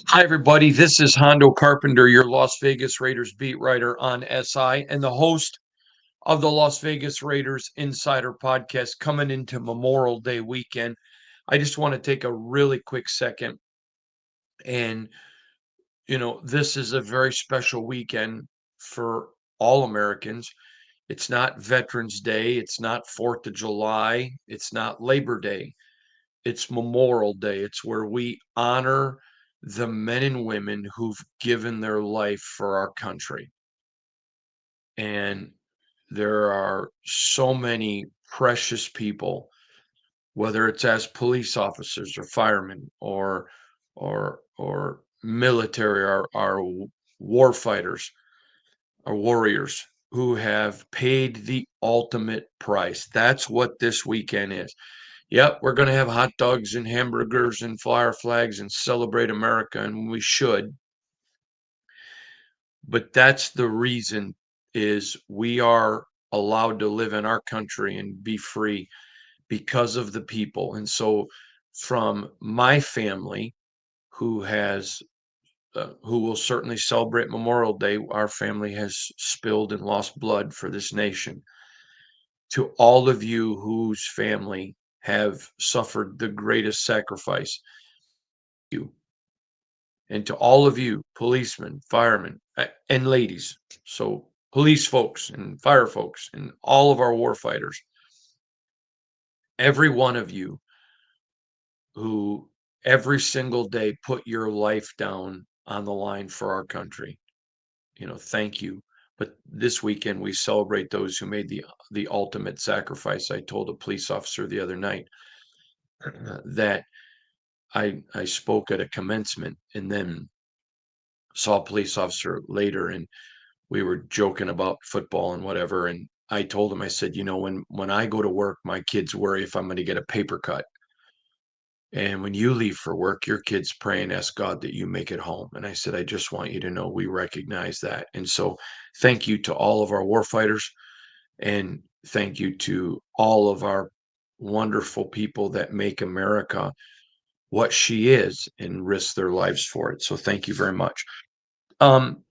Hi, everybody. This is Hondo Carpenter, your Las Vegas Raiders beat writer on SI and the host of the Las Vegas Raiders Insider Podcast coming into Memorial Day weekend. I just want to take a really quick second. And, this is a very special weekend for all Americans. It's not Veterans Day, it's not 4th of July, it's not Labor Day. It's Memorial Day. It's where we honor the men and women who've given their life for our country. And there are so many precious people, whether it's as police officers or firemen or military, our war fighters, our warriors who have paid the ultimate price. That's what this weekend is. Yep, we're going to have hot dogs and hamburgers and flyer flags and celebrate America, and we should. But that's the reason is we are allowed to live in our country and be free because of the people. And so from my family who has who will certainly celebrate Memorial Day, our family has spilled and lost blood for this nation. To all of you whose family have suffered the greatest sacrifice, you. And to all of you, policemen, firemen, and ladies, so police folks and fire folks and all of our war fighters, every one of you who every single day put your life down on the line for our country, thank you. But this weekend we celebrate those who made the ultimate sacrifice. I told a police officer the other night that I spoke at a commencement and then saw a police officer later, and we were joking about football and whatever. And I told him, I said, when I go to work, my kids worry if I'm going to get a paper cut. And when you leave for work, your kids pray and ask God that you make it home. And I said, I just want you to know we recognize that. And so thank you to all of our warfighters, and thank you to all of our wonderful people that make America what she is and risk their lives for it. So thank you very much. Um,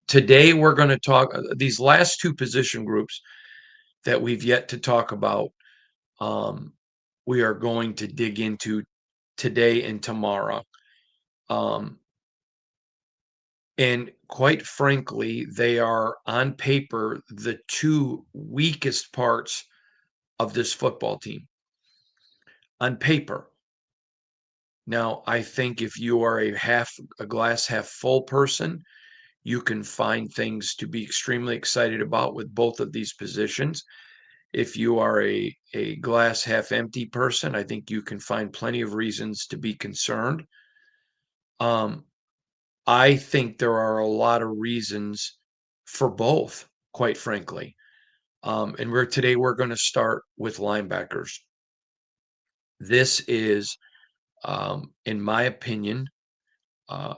Today we're going to talk these last two position groups that we've yet to talk about. Um, we are going to dig into today and tomorrow. Um, and quite frankly, they are on paper the two weakest parts of this football team. On paper. Now, I think if you are a glass half full person, you can find things to be extremely excited about with both of these positions. If you are a glass half empty person, I think you can find plenty of reasons to be concerned. Um, I think there are a lot of reasons for both, quite frankly. And we're going to start with linebackers. This is, in my opinion, uh,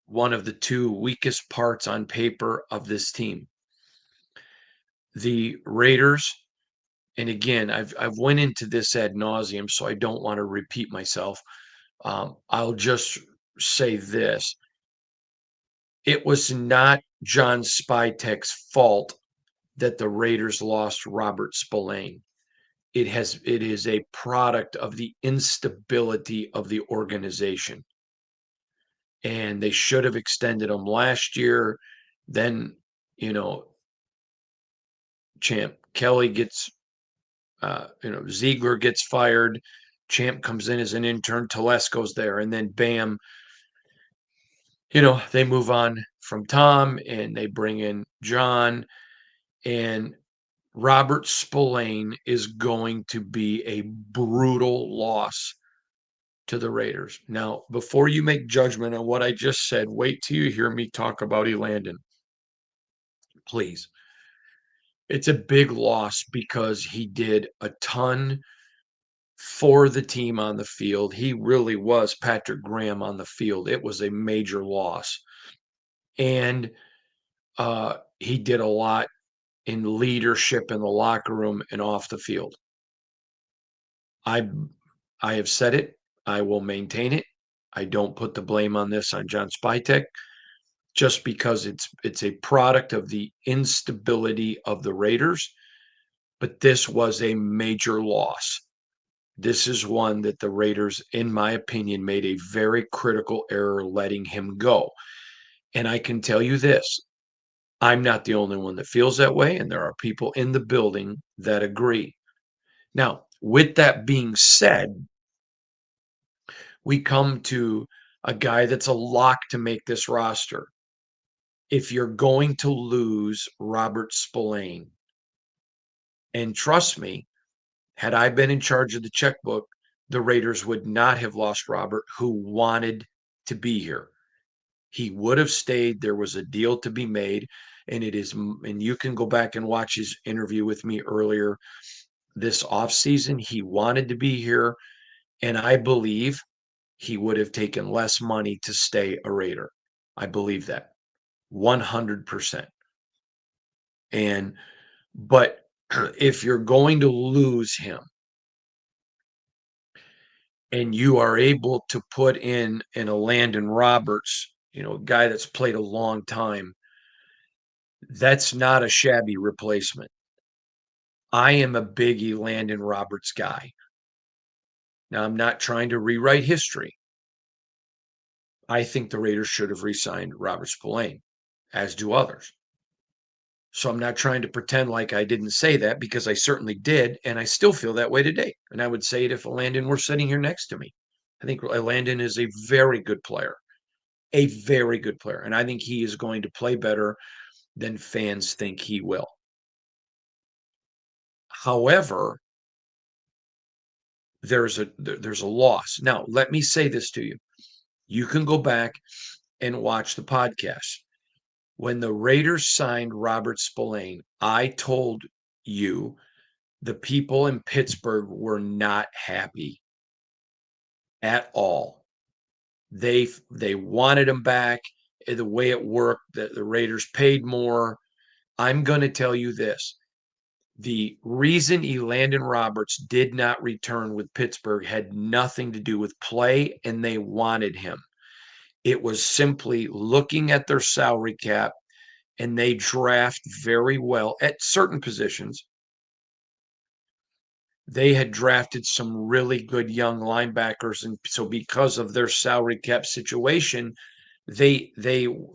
one of the two weakest parts on paper of this team. The Raiders, and again, I've went into this ad nauseum, so I don't want to repeat myself. I'll just say this. It was not John Spytek's fault that the Raiders lost Robert Spillane. It is a product of the instability of the organization. And they should have extended him last year. Then, you know, Champ Kelly gets Ziegler gets fired. Champ comes in as an intern. Telesco's there, and then bam, they move on from Tom and they bring in John, and Robert Spillane is going to be a brutal loss to the Raiders. Now, before you make judgment on what I just said, wait till you hear me talk about Elandon, please. It's a big loss because he did a ton for the team on the field. He really was Patrick Graham on the field. It was a major loss. And he did a lot in leadership in the locker room and off the field. I I have said it. I will maintain it. I don't put the blame on this on John Spytek just because it's a product of the instability of the Raiders, but this was a major loss. This is one that the Raiders, in my opinion, made a very critical error letting him go. And I can tell you this, I'm not the only one that feels that way, and there are people in the building that agree. Now, with that being said, we come to a guy that's a lock to make this roster. If you're going to lose Robert Spillane, and trust me, had I been in charge of the checkbook, the Raiders would not have lost Robert, who wanted to be here. He would have stayed. There was a deal to be made, and you can go back and watch his interview with me earlier this offseason. He wanted to be here, and I believe he would have taken less money to stay a Raider. I believe that 100%. And but if you're going to lose him and you are able to put in a Landon Roberts, a guy that's played a long time, that's not a shabby replacement. I am a big Landon Roberts guy. Now, I'm not trying to rewrite history. I think the Raiders should have re-signed Robert Spillane, as do others. So I'm not trying to pretend like I didn't say that because I certainly did, and I still feel that way today. And I would say it if Landon were sitting here next to me. I think Landon is a very good player, and I think he is going to play better than fans think he will. However, there's a loss. Now, let me say this to you. You can go back and watch the podcast. When the Raiders signed Robert Spillane, I told you the people in Pittsburgh were not happy at all. They wanted him back. The way it worked, that the Raiders paid more. I'm going to tell you this. The reason Elandon Roberts did not return with Pittsburgh had nothing to do with play, and they wanted him. It was simply looking at their salary cap, and they draft very well at certain positions. They had drafted some really good young linebackers, and so because of their salary cap situation, they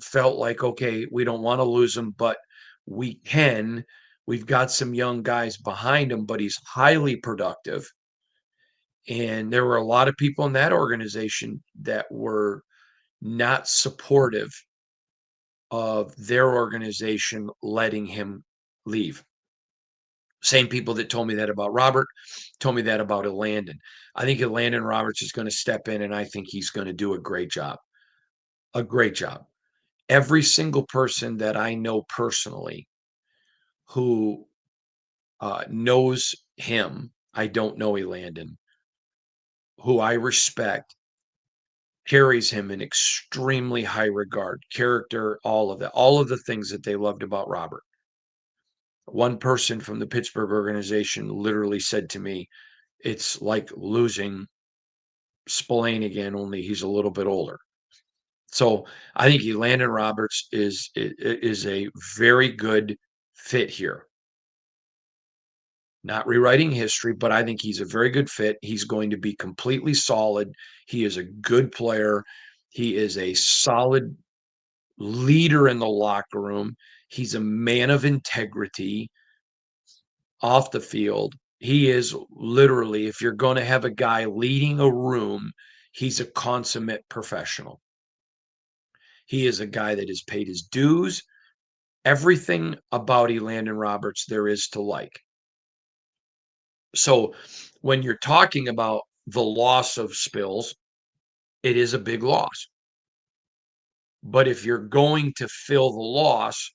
felt like, okay, we don't want to lose him, but we can. We've got some young guys behind him, but he's highly productive. And there were a lot of people in that organization that were not supportive of their organization letting him leave. Same people that told me that about Robert told me that about Elandon. I think Elandon Roberts is going to step in, and I think he's going to do a great job. A great job. Every single person that I know personally who knows him, I don't know Elandon, who I respect, carries him in extremely high regard, character, all of that, all of the things that they loved about Robert. One person from the Pittsburgh organization literally said to me, it's like losing Spillane again, only he's a little bit older. So I think Landon Roberts is a very good fit here. Not rewriting history, but I think he's a very good fit. He's going to be completely solid. He is a good player. He is a solid leader in the locker room. He's a man of integrity off the field. He is literally, if you're going to have a guy leading a room, he's a consummate professional. He is a guy that has paid his dues. Everything about Elandon Roberts there is to like. So when you're talking about the loss of Spills, it is a big loss. But if you're going to fill the loss,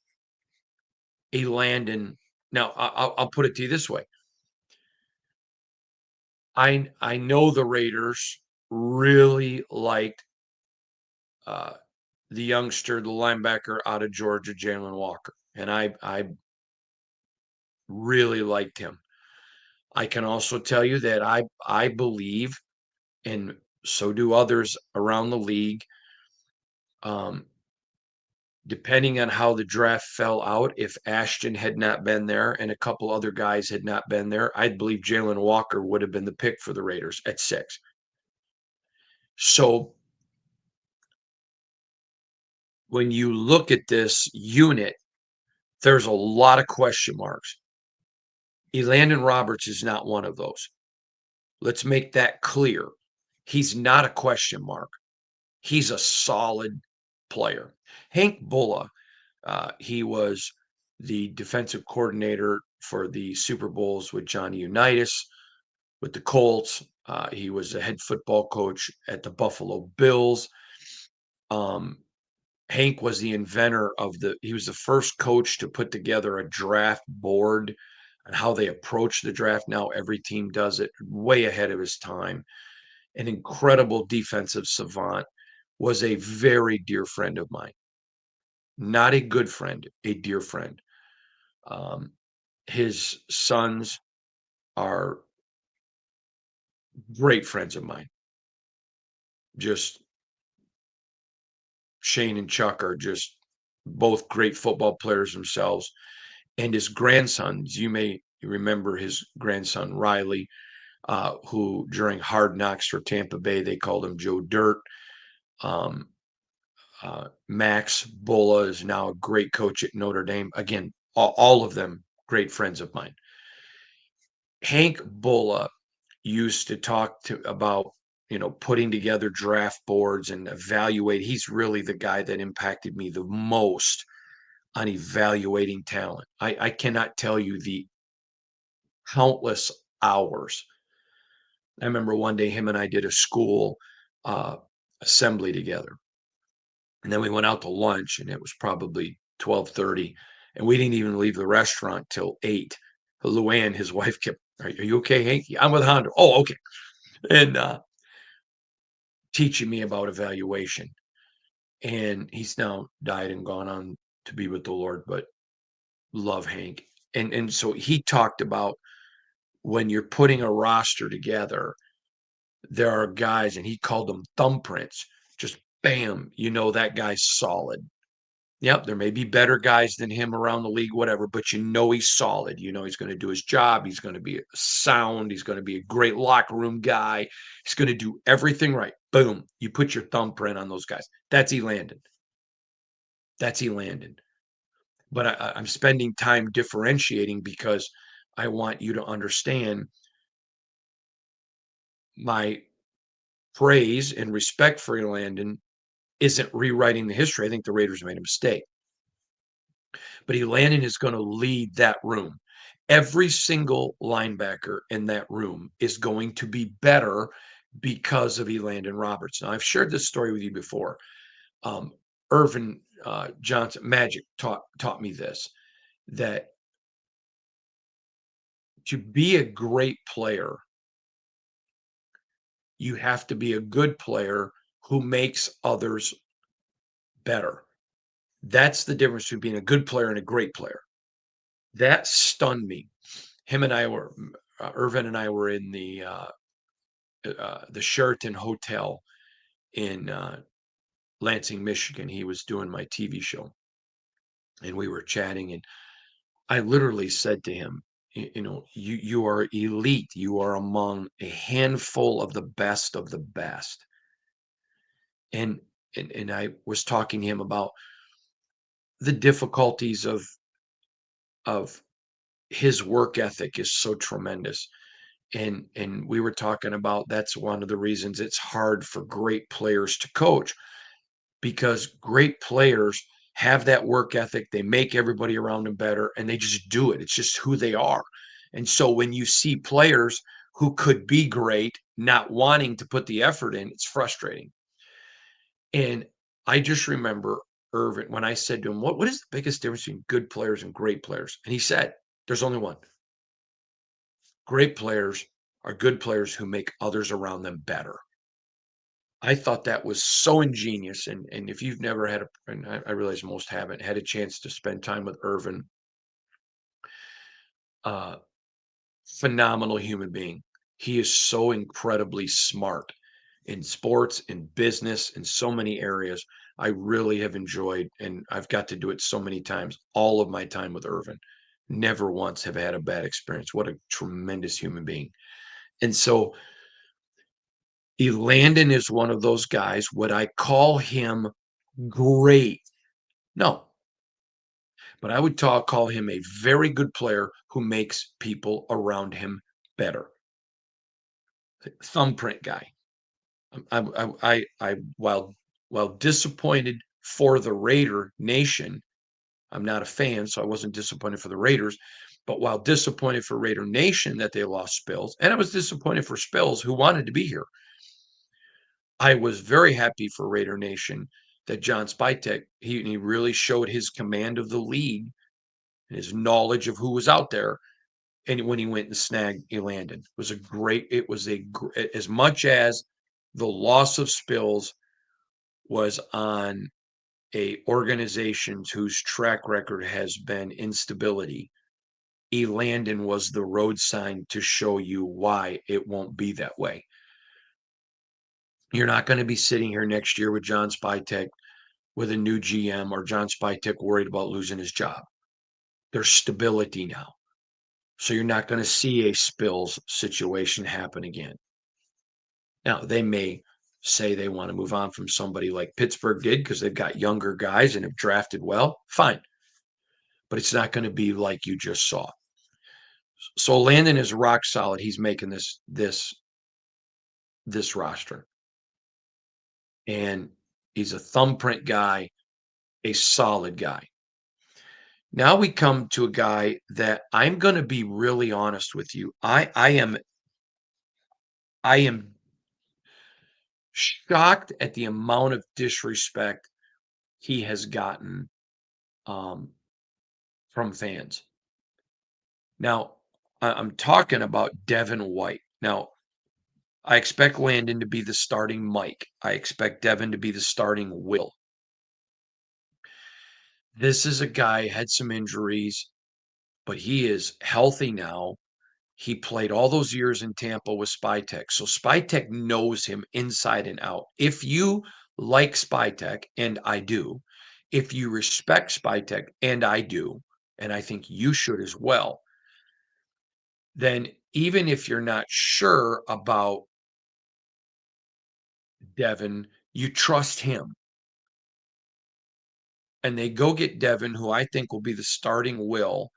Elandon, now I'll put it to you this way. I know the Raiders really liked the youngster, the linebacker out of Georgia, Jalen Walker, and I really liked him. I can also tell you that I believe, and So do others around the league. Um, Depending on how the draft fell out, if Ashton had not been there and a couple other guys had not been there, I'd believe Jalen Walker would have been the pick for the Raiders at 6. So when you look at this unit, there's a lot of question marks. Elandon Roberts is not one of those. Let's make that clear. He's not a question mark. He's a solid player. Hank Bulla, he was the defensive coordinator for the Super Bowls with Johnny Unitas, with the Colts. He was a head football coach at the Buffalo Bills. Um, Hank was the inventor of he was the first coach to put together a draft board and how they approach the draft. Now every team does it, way ahead of his time. An incredible defensive savant, was a very dear friend of mine. Not a good friend, a dear friend. Um, his sons are great friends of mine. Just Shane and Chuck are just both great football players themselves. And his grandsons, you may remember his grandson Riley, who during Hard Knocks for Tampa Bay, they called him Joe Dirt. Um, Max Bulla is now a great coach at Notre Dame. Again, all of them great friends of mine. Hank Bulla used to talk to about putting together draft boards and evaluate. He's really the guy that impacted me the most on evaluating talent. I cannot tell you the countless hours. I remember one day him and I did a school uh, assembly together, and then we went out to lunch, and it was probably 12:30, and we didn't even leave the restaurant till 8. Luann, his wife, kept, are you okay, Hank? "Yeah, I'm with Honda." "Oh, okay." And teaching me about evaluation. And he's now died and gone on to be with the Lord, but love Hank. And so he talked about when you're putting a roster together, there are guys, and he called them thumbprints. Just bam, that guy's solid. Yep, there may be better guys than him around the league, whatever, but he's solid. He's going to do his job. He's going to be sound. He's going to be a great locker room guy. He's going to do everything right. Boom, you put your thumbprint on those guys. That's Elandon. That's Elandon. But I'm spending time differentiating because I want you to understand my praise and respect for Elandon isn't rewriting the history. I think the Raiders made a mistake. But Elandon is going to lead that room. Every single linebacker in that room is going to be better because of Elandon Roberts. Now, I've shared this story with you before. Um, Irvin Johnson, Magic, taught me this, that to be a great player, you have to be a good player who makes others better. That's the difference between being a good player and a great player. That stunned me. Him and I were, Irvin and I were in the Sheraton Hotel in Lansing, Michigan. He was doing my TV show, and we were chatting, and I literally said to him, you are elite. You are among a handful of the best of the best. And and I was talking to him about the difficulties of his work ethic is so tremendous. And we were talking about that's one of the reasons it's hard for great players to coach, because great players have that work ethic. They make everybody around them better, and they just do it. It's just who they are. And so when you see players who could be great not wanting to put the effort in, it's frustrating. And I just remember Irvin when I said to him, what is the biggest difference between good players and great players? And he said, there's only one. Great players are good players who make others around them better. I thought that was so ingenious. And if you've never had and I realize most haven't had a chance to spend time with Irvin, uh, phenomenal human being. He is so incredibly smart. in sports, in business, in so many areas. I really have enjoyed, and I've got to do it so many times, all of my time with Irvin. Never once have had a bad experience. What a tremendous human being. And so Landon is one of those guys. Would I call him great? No, but I would call him a very good player who makes people around him better. Thumbprint guy. While disappointed for the Raider Nation, I'm not a fan, so I wasn't disappointed for the Raiders. But while disappointed for Raider Nation that they lost Spills, and I was disappointed for Spills who wanted to be here, I was very happy for Raider Nation that John Spytek, he really showed his command of the league and his knowledge of who was out there. And when he went and snagged Elandon, it was as much as the loss of Spills was on a organization whose track record has been instability. Elandon was the road sign to show you why it won't be that way. You're not going to be sitting here next year with John Spytek with a new GM or John Spytek worried about losing his job. There's stability now. So you're not going to see a Spills situation happen again. Now, they may say they want to move on from somebody like Pittsburgh did because they've got younger guys and have drafted well. Fine. But it's not going to be like you just saw. So Landon is rock solid. He's making this roster. And he's a thumbprint guy, a solid guy. Now we come to a guy that I'm going to be really honest with you. I am shocked at the amount of disrespect he has gotten from fans. Now, I'm talking about Devin White. Now, I expect Landon to be the starting Mike. I expect Devin to be the starting Will. This is a guy had some injuries, but he is healthy now. He played all those years in Tampa with Spytek. So Spytek knows him inside and out. If you like Spytek, and I do, if you respect Spytek, and I do, and I think you should as well, then even if you're not sure about Devin, you trust him. And they go get Devin, who I think will be the starting Will.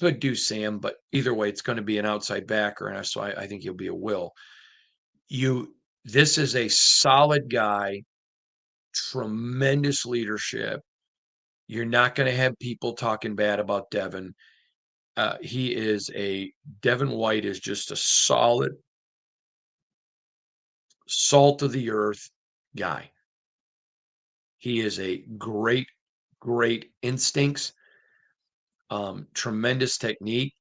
Could do Sam, but either way, it's going to be an outside backer, and so I think he'll be a Will. This is a solid guy, tremendous leadership. You're not going to have people talking bad about Devin. Devin White is just a solid, salt of the earth guy. He is a great, great instincts, tremendous technique.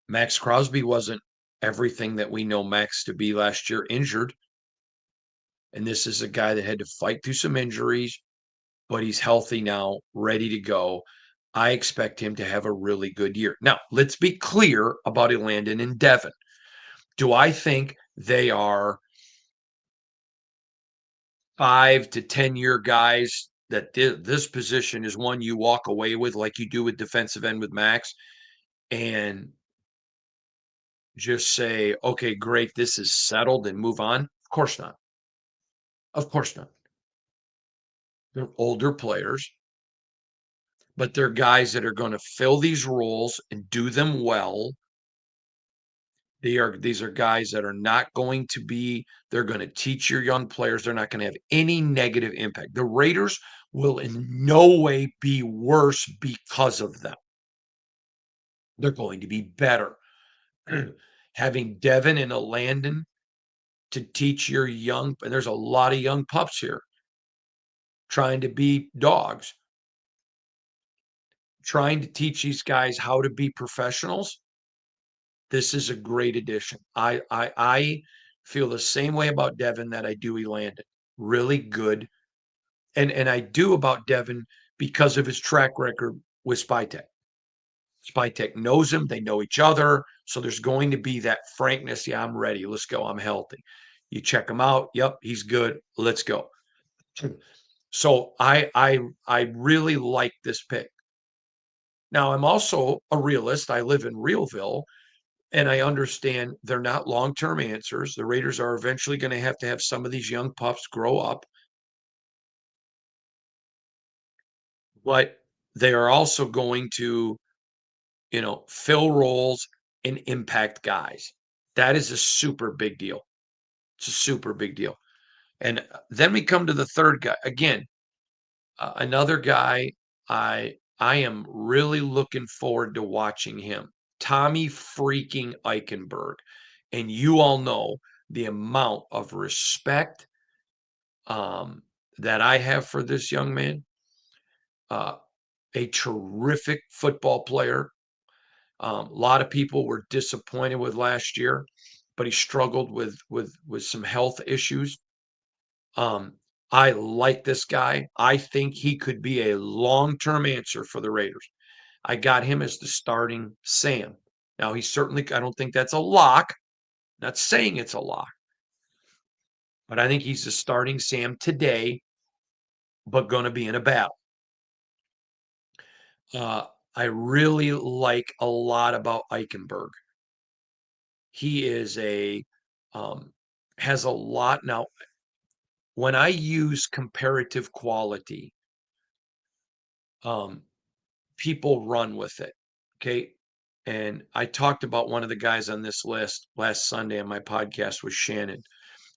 Max Crosby wasn't everything that we know Max to be last year, injured. And this is a guy that had to fight through some injuries, but he's healthy now, ready to go. I expect him to have a really good year. Now, let's be clear about Elandon and Devin. Do I think they are 5 to 10-year guys that this position is one you walk away with like you do with defensive end with Max and just say, okay, great, this is settled and move on? Of course not. Of course not. They're older players, but they're guys that are going to fill these roles and do them well. These are guys that are not going to be, they're going to teach your young players. They're not going to have any negative impact. The Raiders will in no way be worse because of them. They're going to be better. Having Devin and Landon to teach your young, and there's a lot of young pups here trying to be dogs, trying to teach these guys how to be professionals. This is a great addition. I feel the same way about Devin that I do Elandon. Really good. And I do about Devin because of his track record with Spytek. Spytek knows him, they know each other, so there's going to be that frankness, "Yeah, I'm ready, let's go, I'm healthy." You check him out, "Yep, he's good, let's go." So I really like this pick. Now, I'm also a realist, I live in Realville, and I understand they're not long-term answers. The Raiders are eventually gonna have to have some of these young pups grow up, but they are also going to, fill roles and impact guys. That is a super big deal. It's a super big deal. And then we come to the third guy. Again, another guy I am really looking forward to watching him. Tommy freaking Eichenberg. And you all know the amount of respect um, that I have for this young man. Uh, a terrific football player. A lot of people were disappointed with last year, but he struggled with some health issues. Um, I like this guy. I think he could be a long-term answer for the Raiders. I got him as the starting Sam. Now he's certainly I don't think that's a lock. Not saying it's a lock, but I think he's the starting Sam today, but going to be in a battle. Uh, I really like a lot about Eichenberg. He is um, has a lot now. When I use comparative quality, um, people run with it. Okay. And I talked about one of the guys on this list last Sunday on my podcast with Shannon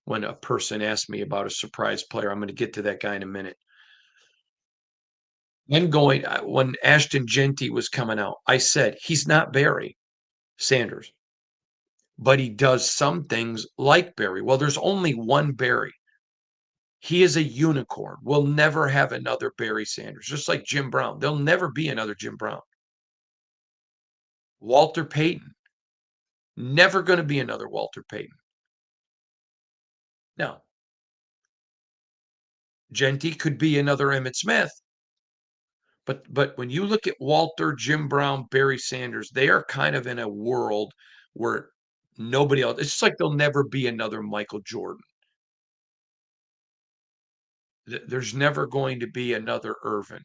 when a person asked me about a surprise player. I'm going to get to that guy in a minute. Then when Ashton Genty was coming out, I said, he's not Barry Sanders, but he does some things like Barry. Well, there's only one Barry. He is a unicorn. We'll never have another Barry Sanders, just like Jim Brown. There'll never be another Jim Brown. Walter Payton, never going to be another Walter Payton. Now, Genty could be another Emmitt Smith, but when you look at Walter, Jim Brown, Barry Sanders, they are kind of in a world where nobody else. It's just like there'll never be another Michael Jordan. There's never going to be another Irvin.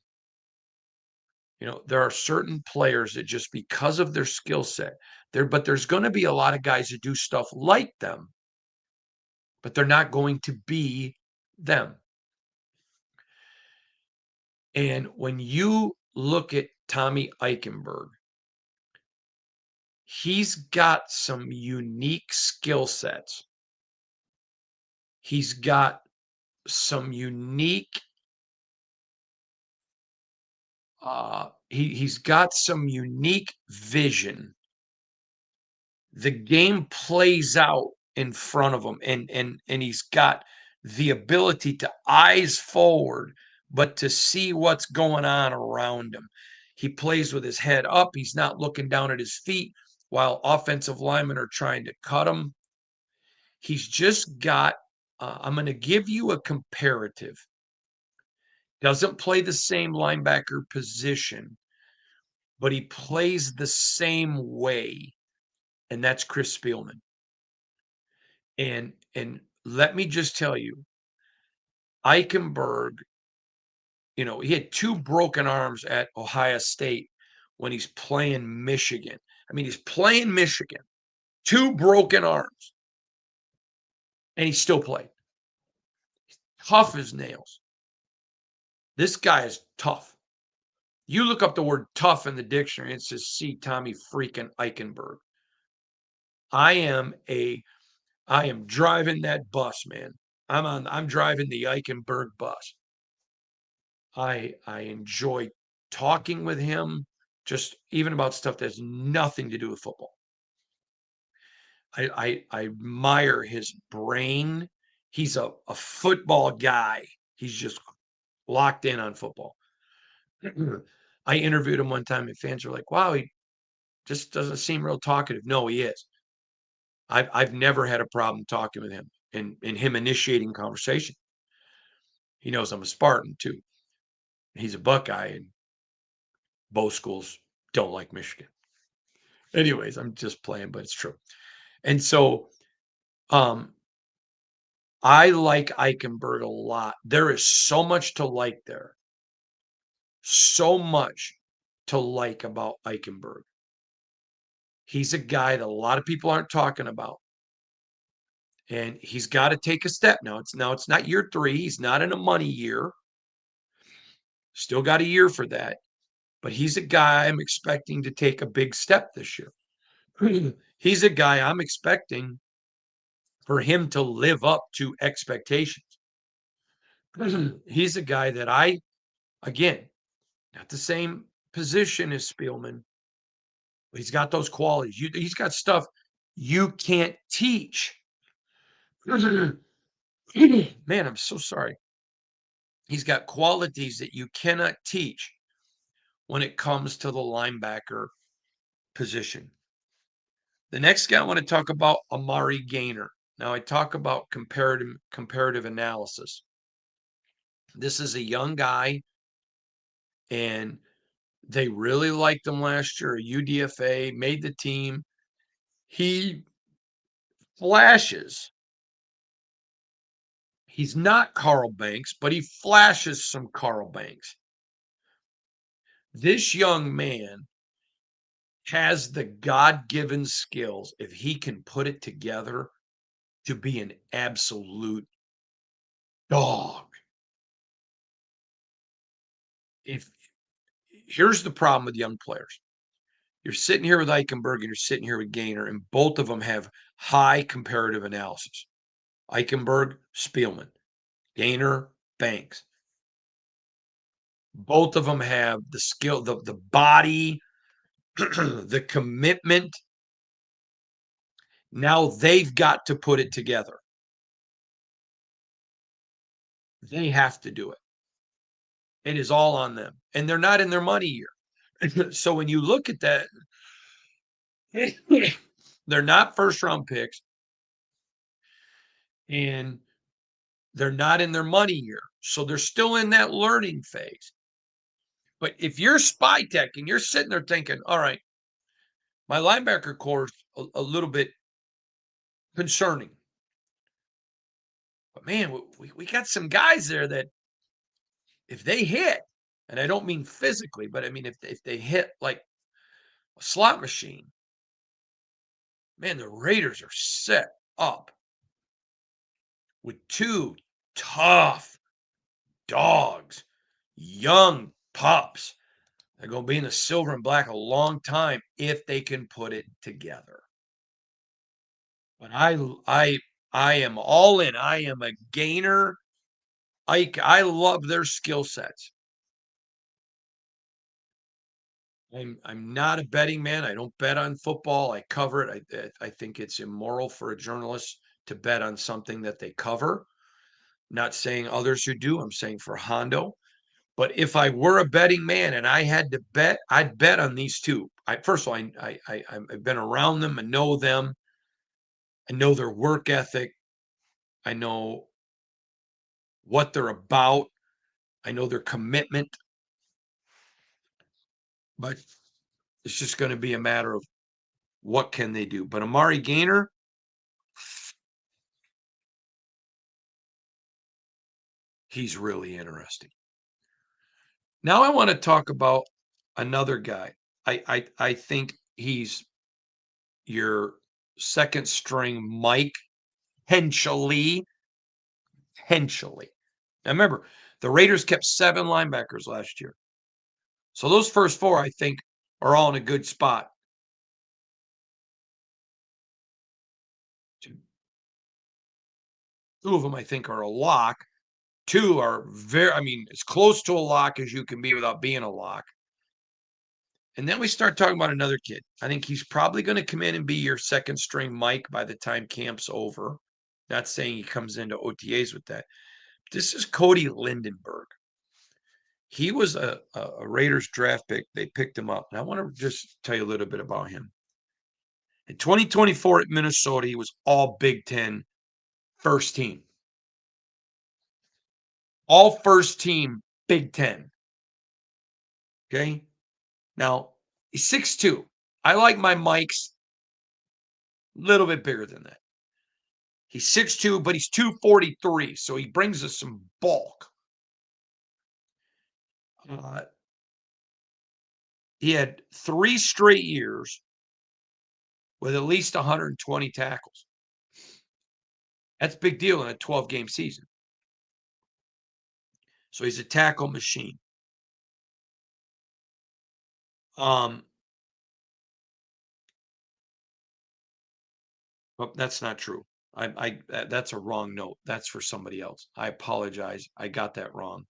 There are certain players that just because of their skill set, but there's going to be a lot of guys that do stuff like them, but they're not going to be them. And when you look at Tommy Eichenberg, he's got some unique skill sets. He's got some unique he's got some unique vision. The game plays out in front of him and he's got the ability to eyes forward but to see what's going on around him. He plays with his head up. He's not looking down at his feet while offensive linemen are trying to cut him. He's just got I'm going to give you a comparative. Doesn't play the same linebacker position, but he plays the same way, and that's Chris Spielman. And let me just tell you, Eichenberg, he had two broken arms at Ohio State when he's playing Michigan. I mean, he's playing Michigan, two broken arms, and he still played. Tough as nails. This guy is tough. You look up the word tough in the dictionary, it says see Tommy freaking Eichenberg. I am driving that bus, man. I'm driving the Eichenberg bus. I enjoy talking with him, just even about stuff that has nothing to do with football. I admire his brain. He's a football guy. He's just locked in on football. I interviewed him one time, and fans were like, "Wow, he just doesn't seem real talkative." No, he is. I've never had a problem talking with him and him initiating conversation. He knows I'm a Spartan too. He's a Buckeye, and both schools don't like Michigan. Anyways, I'm just playing, but it's true. And so, um, I like Eichenberg a lot. There is so much to like there. So much to like about Eichenberg. He's a guy that a lot of people aren't talking about. And he's got to take a step now. It's not year 3. He's not in a money year. Still got a year for that. But he's a guy I'm expecting to take a big step this year. He's a guy I'm expecting for him to live up to expectations. He's a guy that again, not the same position as Spielman, but he's got those qualities. He's got stuff you can't teach. Man, I'm so sorry. He's got qualities that you cannot teach when it comes to the linebacker position. The next guy I want to talk about, Amari Gainer. Now I talk about comparative analysis. This is a young guy, and they really liked him last year. UDFA made the team. He flashes. He's not Carl Banks, but he flashes some Carl Banks. This young man has the God-given skills, if he can put it together, to be an absolute dog. If Here's the problem with young players. You're sitting here with Eichenberg and you're sitting here with Gainer, and both of them have high comparative analysis. Eichenberg, Spielman, Gainer, Banks. Both of them have the skill, the body, the commitment. Now they've got to put it together. They have to do it. It is all on them. And they're not in their money year. So when you look at that, they're not first round picks and they're not in their money year. So they're still in that learning phase. But if you're Spytech and you're sitting there thinking, all right, my linebacker core is a little bit concerning. But man, we got some guys there that if they hit, and I don't mean physically, but I mean if they hit like a slot machine, man, the Raiders are set up with 2 tough dogs, young pups. They're going to be in the silver and black a long time if they can put it together. But I am all in. I am a Gainer. I love their skill sets. I'm not a betting man. I don't bet on football. I cover it. I think it's immoral for a journalist to bet on something that they cover. Not saying others who do. I'm saying for Hondo. But if I were a betting man and I had to bet, I'd bet on these two. First of all, I've been around them and know them. I know their work ethic. I know what they're about. I know their commitment. But it's just going to be a matter of what can they do. But Amari Gainer, he's really interesting. Now I want to talk about another guy. I think he's your second string Mike Henschel. Henschel. Now remember, the Raiders kept 7 linebackers last year. So those first 4, I think, are all in a good spot. 2 of them, I think, are a lock. 2 are as close to a lock as you can be without being a lock. And then we start talking about another kid. I think he's probably going to come in and be your second string Mike by the time camp's over. Not saying he comes into OTAs with that. This is Cody Lindenberg. He was a Raiders draft pick. They picked him up. And I want to just tell you a little bit about him. In 2024 at Minnesota, he was all Big Ten first team. All first team Big Ten. Okay. Now, he's 6'2. I like my Mike's a little bit bigger than that. He's 6'2", but he's 243, so he brings us some bulk. Uh, he had 3 straight years with at least 120 tackles. That's a big deal in a 12-game season. So he's a tackle machine. Well, that's not true. That's a wrong note. That's for somebody else. I apologize. I got that wrong.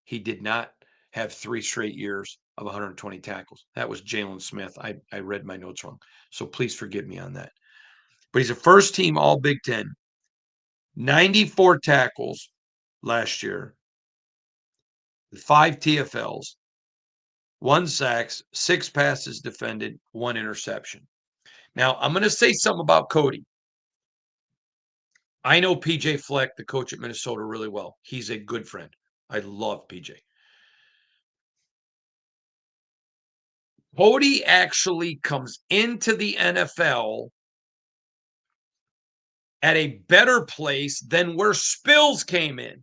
He did not have 3 straight years of 120 tackles. That was Jalen Smith. I read my notes wrong. So please forgive me on that. But he's a first team All Big Ten, 94 tackles last year, 5 TFLs, 1 sacks, 6 passes defended, 1 interception. Now, I'm going to say something about Cody. I know PJ Fleck, the coach at Minnesota, really well. He's a good friend. I love PJ. Cody actually comes into the NFL at a better place than where Spills came in.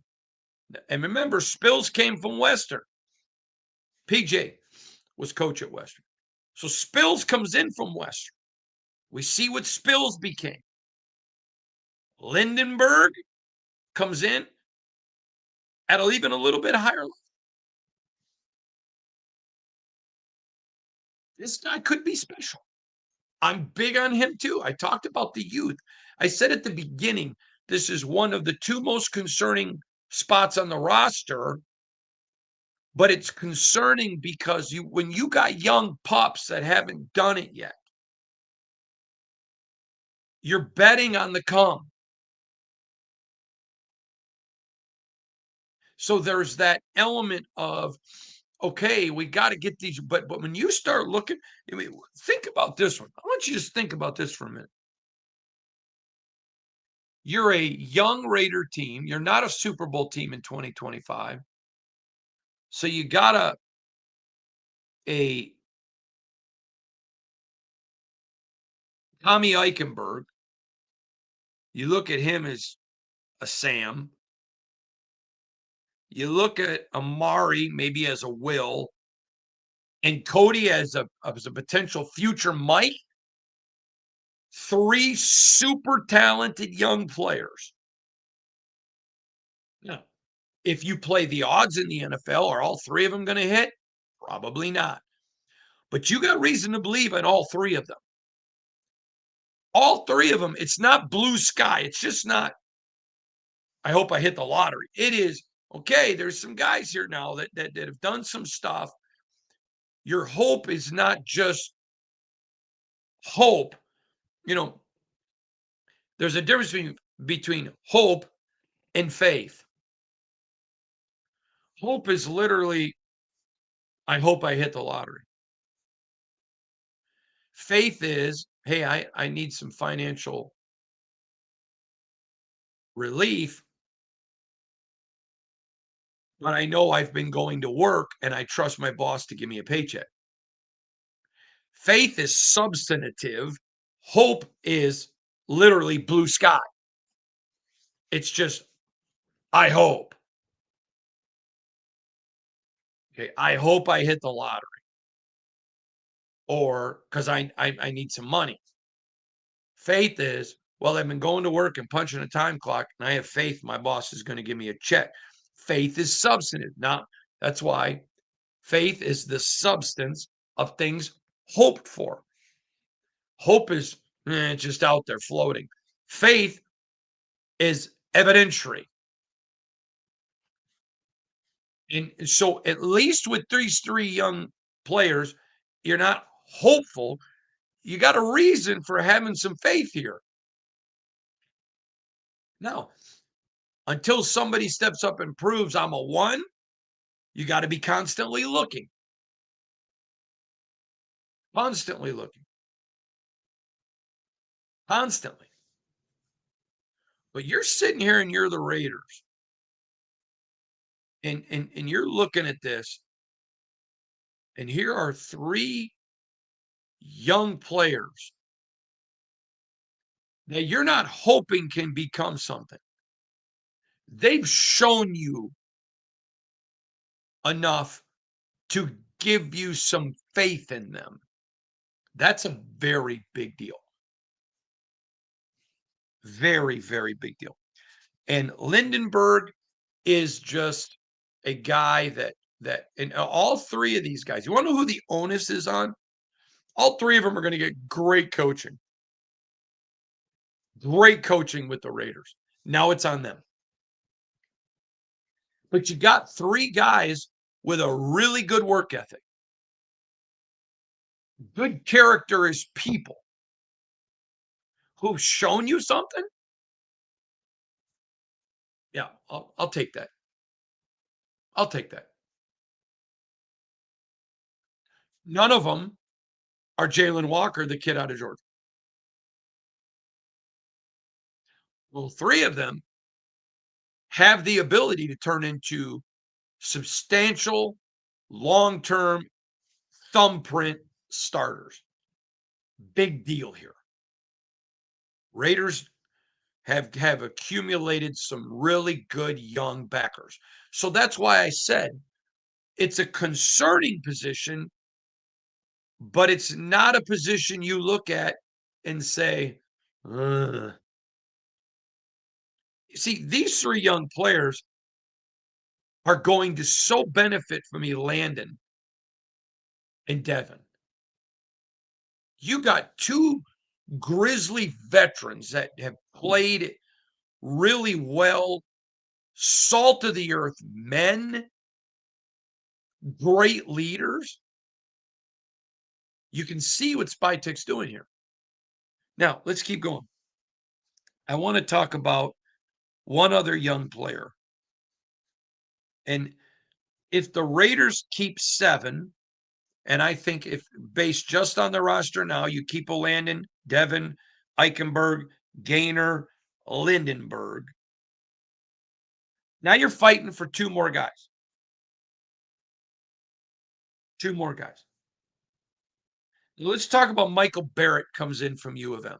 And remember, Spills came from Western. PJ was coach at Western. So Spills comes in from Western. We see what Spills became. Lindenberg comes in at even a little bit higher level. This guy could be special. I'm big on him too. I talked about the youth. I said at the beginning, this is one of the 2 most concerning spots on the roster, but it's concerning because when you got young pups that haven't done it yet, you're betting on the come. So there's that element of, okay, we got to get these, but when you start looking, I mean, think about this one. I want you to just think about this for a minute. You're a young Raider team. You're not a Super Bowl team in 2025. So you got a Tommy Eichenberg. You look at him as a Sam. You look at Amari maybe as a Will, and Cody as a potential future Mike. 3 super talented young players. Now, if you play the odds in the NFL, are all 3 of them going to hit? Probably not. But you got reason to believe in all 3 of them. All 3 of them, it's not blue sky. It's just not, I hope I hit the lottery. It is, okay, there's some guys here now that have done some stuff. Your hope is not just hope. You know, there's a difference between hope and faith. Hope is literally, I hope I hit the lottery. Faith is, hey, I need some financial relief, but I know I've been going to work and I trust my boss to give me a paycheck. Faith is substantive. Hope is literally blue sky. It's just, I hope. Okay, I hope I hit the lottery. Or because I need some money. Faith is, well, I've been going to work and punching a time clock, and I have faith my boss is going to give me a check. Faith is substantive. Now, that's why faith is the substance of things hoped for. Hope is just out there floating. Faith is evidentiary. And so, at least with these 3 young players, you're not hopeful. You got a reason for having some faith here. Now, until somebody steps up and proves I'm a 1, you got to be constantly looking. Constantly looking. Constantly. But you're sitting here and you're the Raiders. And you're looking at this, and here are 3 young players that you're not hoping can become something. They've shown you enough to give you some faith in them. That's a very big deal. Very, very big deal. And Lindenberg is just a guy that and all three of these guys, you want to know who the onus is on? All three of them are going to get great coaching. Great coaching with the Raiders. Now it's on them. But you got three guys with a really good work ethic. Good character as people who've shown you something. Yeah, I'll take that. I'll take that. None of them are Jalen Walker, the kid out of Georgia. Well, three of them have the ability to turn into substantial, long-term thumbprint starters. Big deal here. Raiders have accumulated some really good young backers. So that's why I said it's a concerning position, but it's not a position you look at and say, "Ugh." See, these three young players are going to so benefit from Landon and Devin. You got two grizzly veterans that have played really well, salt of the earth men, great leaders. You can see what Spytek's doing here. Now, let's keep going. I want to talk about one other young player. And if the Raiders keep 7, and I think if based just on the roster now, you keep a Landon, Devin, Eichenberg, Gainer, Lindenberg. Now you're fighting for 2 more guys. 2 more guys. Let's talk about Michael Barrett comes in from U of M.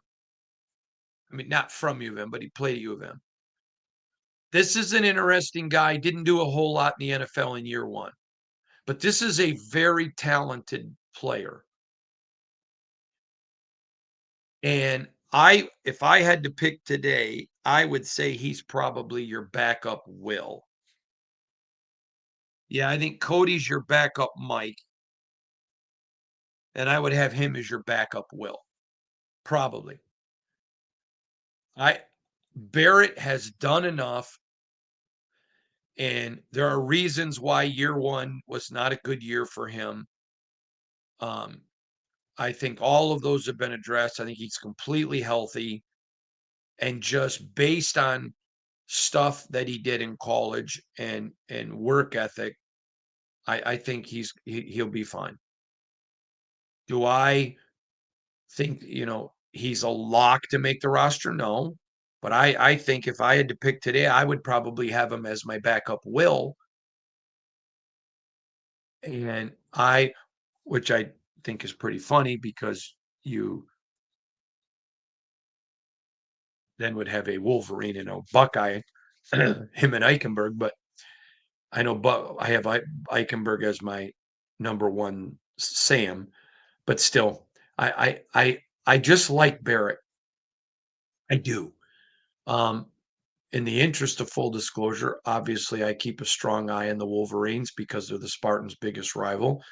I mean, not from U of M, but he played at U of M. This is an interesting guy. Didn't do a whole lot in the NFL in year 1. But this is a very talented player. And if I had to pick today, I would say he's probably your backup Will. Yeah, I think Cody's your backup Mike. And I would have him as your backup Will. Probably. Barrett has done enough. And there are reasons why year 1 was not a good year for him. I think all of those have been addressed. I think he's completely healthy. And just based on stuff that he did in college and work ethic, I think he'll be fine. Do I think, he's a lock to make the roster? No. But I think if I had to pick today, I would probably have him as my backup Will. And which I think is pretty funny because you then would have a Wolverine and a Buckeye, him and Eichenberg. But I know, but I have Eichenberg as my number 1 Sam. But still, I just like Barrett. I do. In the interest of full disclosure, obviously, I keep a strong eye on the Wolverines because they're the Spartans' biggest rival,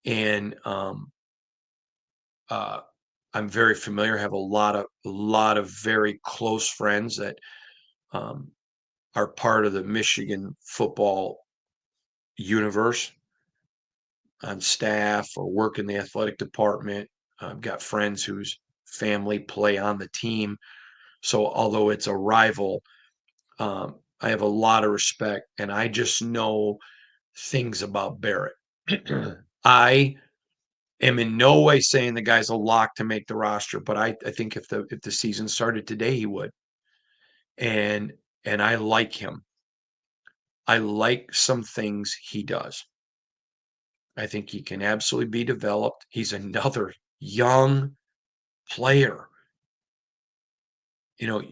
and I'm very familiar. Have a lot of very close friends that are part of the Michigan football universe on staff or work in the athletic department. I've got friends whose family play on the team. So although it's a rival, I have a lot of respect, and I just know things about Barrett. I am in no way saying the guy's a lock to make the roster, but I think if the season started today, he would. And I like him. I like some things he does. I think he can absolutely be developed. He's another young player. You know,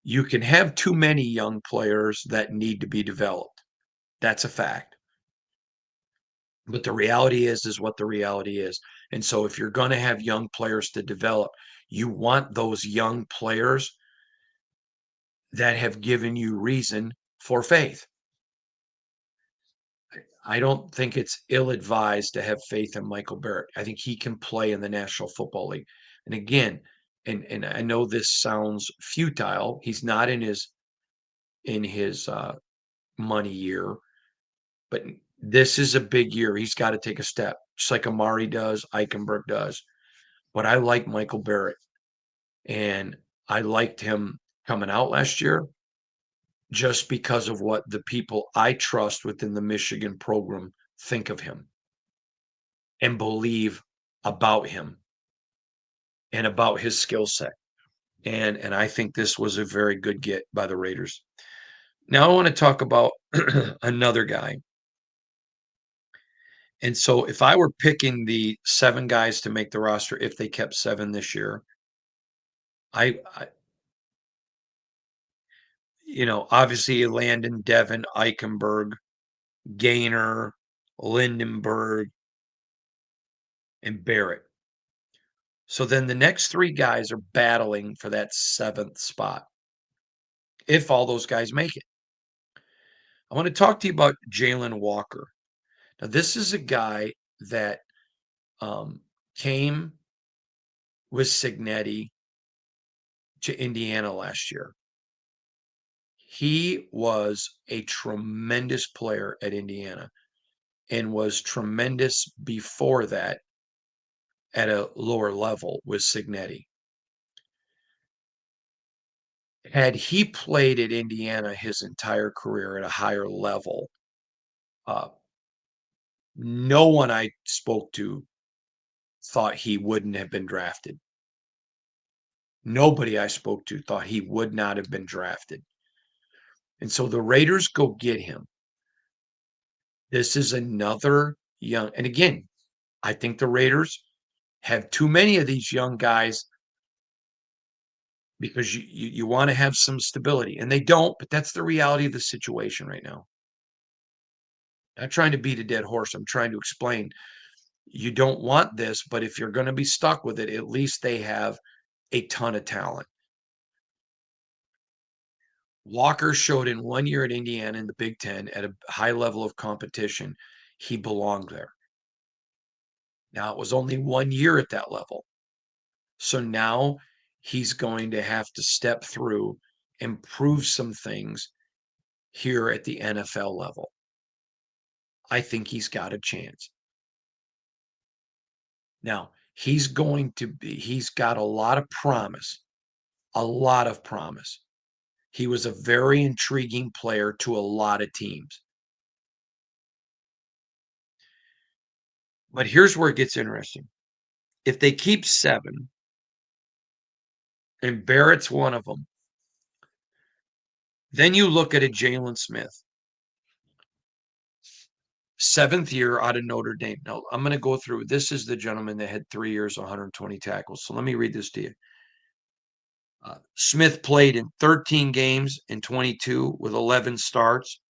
you can have too many young players that need to be developed. That's a fact. But the reality is what the reality is. And so if you're going to have young players to develop, you want those young players that have given you reason for faith. I don't think it's ill-advised to have faith in Michael Barrett. I think he can play in the National Football League. And again, and I know this sounds futile. He's not in his money year, but this is a big year. He's got to take a step, just like Amari does, Eichenberg does. But I like Michael Barrett, and I liked him coming out last year just because of what the people I trust within the Michigan program think of him and believe about him and about his skill set. And I think this was a very good get by the Raiders. Now I want to talk about another guy. And so if I were picking the 7 guys to make the roster, if they kept 7 this year, I obviously Landon, Devin, Eichenberg, Gainer, Lindenberg, and Barrett. So then the next 3 guys are battling for that 7th spot, if all those guys make it. I want to talk to you about Jalen Walker. Now, this is a guy that came with Cignetti to Indiana last year. He was a tremendous player at Indiana and was tremendous before that at a lower level with Cignetti. Had he played at Indiana his entire career at a higher level, uh, no one I spoke to thought he wouldn't have been drafted. Nobody I spoke to thought he would not have been drafted. And so the Raiders go get him. This is another young, and again, I think the Raiders have too many of these young guys because you want to have some stability, and they don't, but that's the reality of the situation right now. I'm not trying to beat a dead horse. I'm trying to explain you don't want this, but if you're going to be stuck with it, at least they have a ton of talent. Walker showed in 1 year at Indiana in the Big Ten at a high level of competition, he belonged there. Now, it was only 1 year at that level. So now he's going to have to step through and prove some things here at the NFL level. I think he's got a chance. Now, he's got a lot of promise, a lot of promise. He was a very intriguing player to a lot of teams. But here's where it gets interesting. If they keep 7, and Barrett's one of them, then you look at a Jalen Smith, 7th year out of Notre Dame. Now, I'm going to go through. This is the gentleman that had 3 years, 120 tackles. So let me read this to you. Smith played in 13 games in 22 with 11 starts.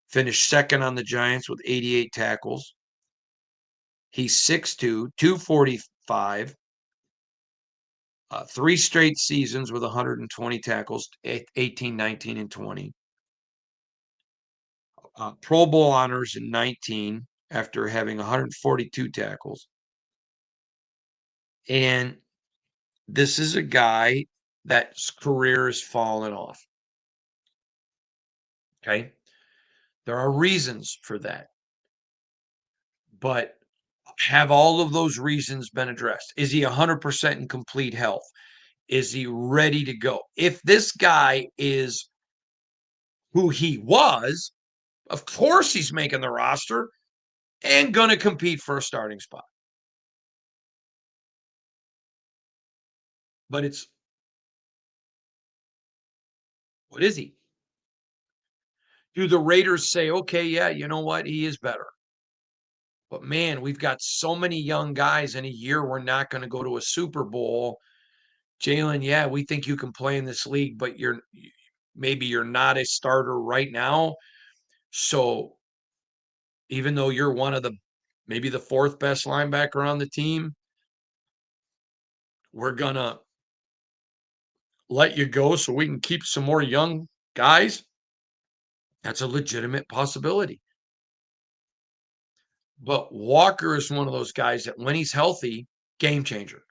Finished second on the Giants with 88 tackles. He's 6'2", 245. 3 straight seasons with 120 tackles, 18, 19, and 20. Pro Bowl honors in 19 after having 142 tackles. And this is a guy that's career has fallen off. Okay. There are reasons for that. But have all of those reasons been addressed? Is he 100% in complete health? Is he ready to go? If this guy is who he was, of course he's making the roster and going to compete for a starting spot. But what is he? Do the Raiders say, okay, yeah, you know what? He is better. But man, we've got so many young guys in a year we're not gonna go to a Super Bowl. Jalen, yeah, we think you can play in this league, but maybe you're not a starter right now. So even though you're one of the maybe the fourth best linebacker on the team, we're gonna let you go so we can keep some more young guys. That's a legitimate possibility. But Walker is one of those guys that when he's healthy, game changer.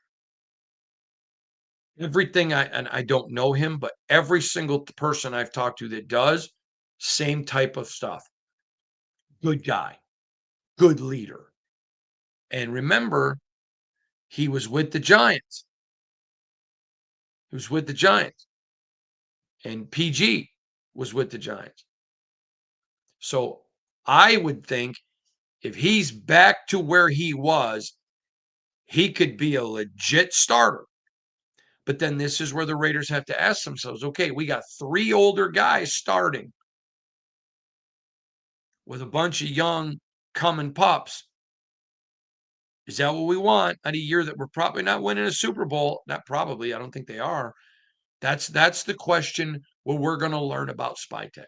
Everything and I don't know him, but every single person I've talked to that does, same type of stuff. Good guy, good leader. And remember, he was with the Giants. He was with the Giants. And PG was with the Giants. So I would think if he's back to where he was, he could be a legit starter. But then this is where the Raiders have to ask themselves, okay, we got 3 older guys starting with a bunch of young coming pups. Is that what we want at a year that we're probably not winning a Super Bowl? Not probably, I don't think they are. That's the question where we're going to learn about Spytech.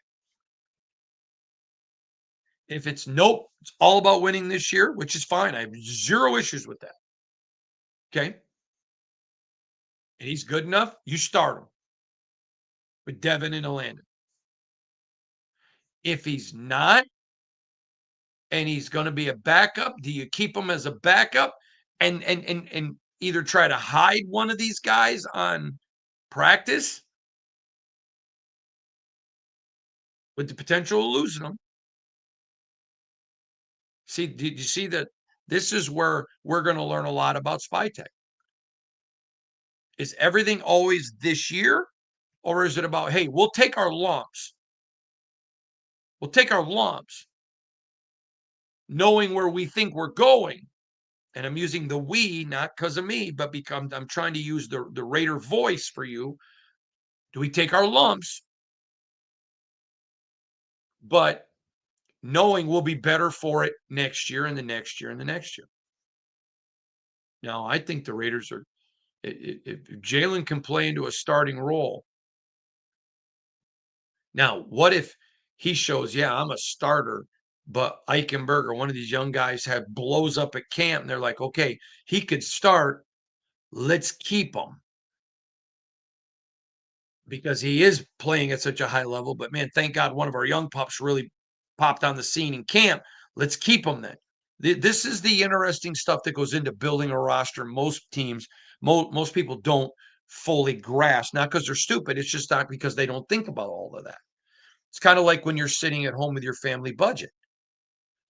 If it's nope, it's all about winning this year, which is fine. I have 0 issues with that. Okay? And he's good enough, you start him with Devin and Alandon. If he's not, and he's going to be a backup, do you keep him as a backup and either try to hide one of these guys on practice with the potential of losing them? See, did you see that? This is where we're going to learn a lot about Spytech. Is everything always this year, or is it about, hey, we'll take our lumps? We'll take our lumps, knowing where we think we're going. And I'm using the we, not because of me, but because I'm trying to use the Raider voice for you. Do we take our lumps, but knowing we'll be better for it next year and the next year and the next year? Now, I think the Raiders are, if Jalen can play into a starting role. Now, what if he shows, yeah, I'm a starter, but Eichenberg or one of these young guys blows up at camp and they're like, okay, he could start. Let's keep him because he is playing at such a high level. But man, thank God one of our young pups really popped on the scene in camp. Let's keep him then. This is the interesting stuff that goes into building a roster. Most teams, most people don't fully grasp, not because they're stupid. It's just not because they don't think about all of that. It's kind of like when you're sitting at home with your family budget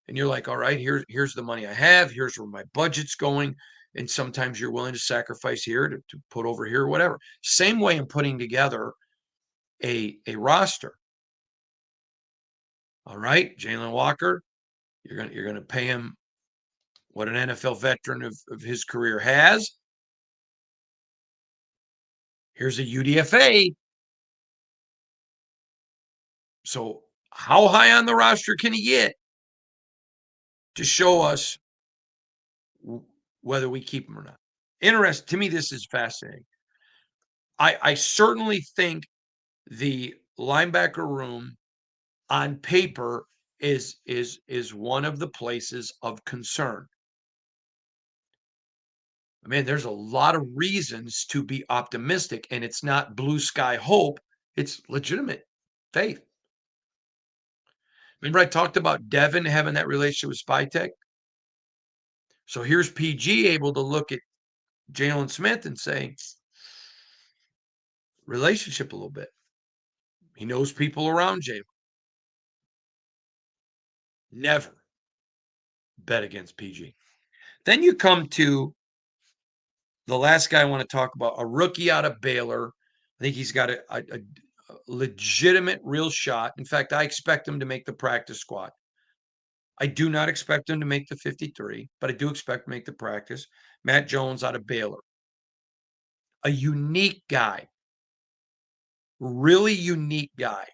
and you're like, all right, here's the money I have. Here's where my budget's going. And sometimes you're willing to sacrifice here to put over here, whatever. Same way in putting together a roster. All right, Jalen Walker, you're gonna pay him what an NFL veteran of his career has. Here's a UDFA. So how high on the roster can he get to show us whether we keep him or not? Interesting. To me, this is fascinating. I certainly think the linebacker room on paper is one of the places of concern. Man, there's a lot of reasons to be optimistic, and it's not blue sky hope, it's legitimate faith. Remember I talked about Devin having that relationship with Spytech? So here's PG able to look at Jalen Smith and say, relationship a little bit. He knows people around Jalen. Never bet against PG. Then you come to the last guy I want to talk about, a rookie out of Baylor. I think he's got a legitimate, real shot. In fact, I expect him to make the practice squad. I do not expect him to make the 53, but I do expect to make the practice. Matt Jones out of Baylor. A unique guy. Really unique guy.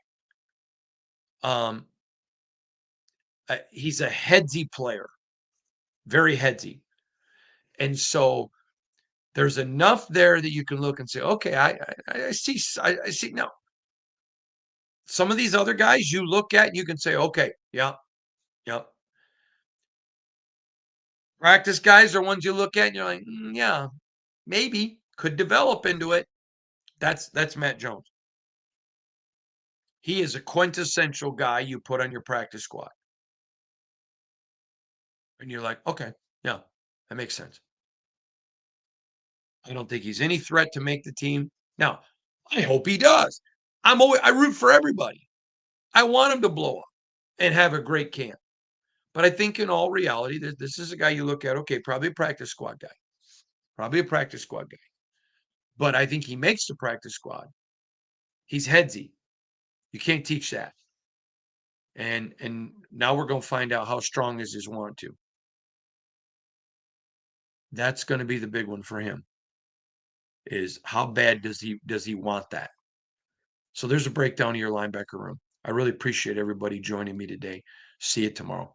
He's a headsy player. very headsy. And so there's enough there that you can look and say, okay, I see, I see now. Some of these other guys you look at and you can say, okay, yeah, yeah. Practice guys are ones you look at and you're like, yeah, maybe could develop into it. That's Matt Jones. He is a quintessential guy you put on your practice squad. And you're like, okay, yeah, that makes sense. I don't think he's any threat to make the team. Now, I hope he does. I root for everybody. I want him to blow up and have a great camp. But I think in all reality, this is a guy you look at, okay, probably a practice squad guy. Probably a practice squad guy. But I think he makes the practice squad. He's headsy. You can't teach that. And now we're going to find out how strong is his want to. That's going to be the big one for him. Is how bad does he want that? So there's a breakdown of your linebacker room. I really appreciate everybody joining me today. See you tomorrow.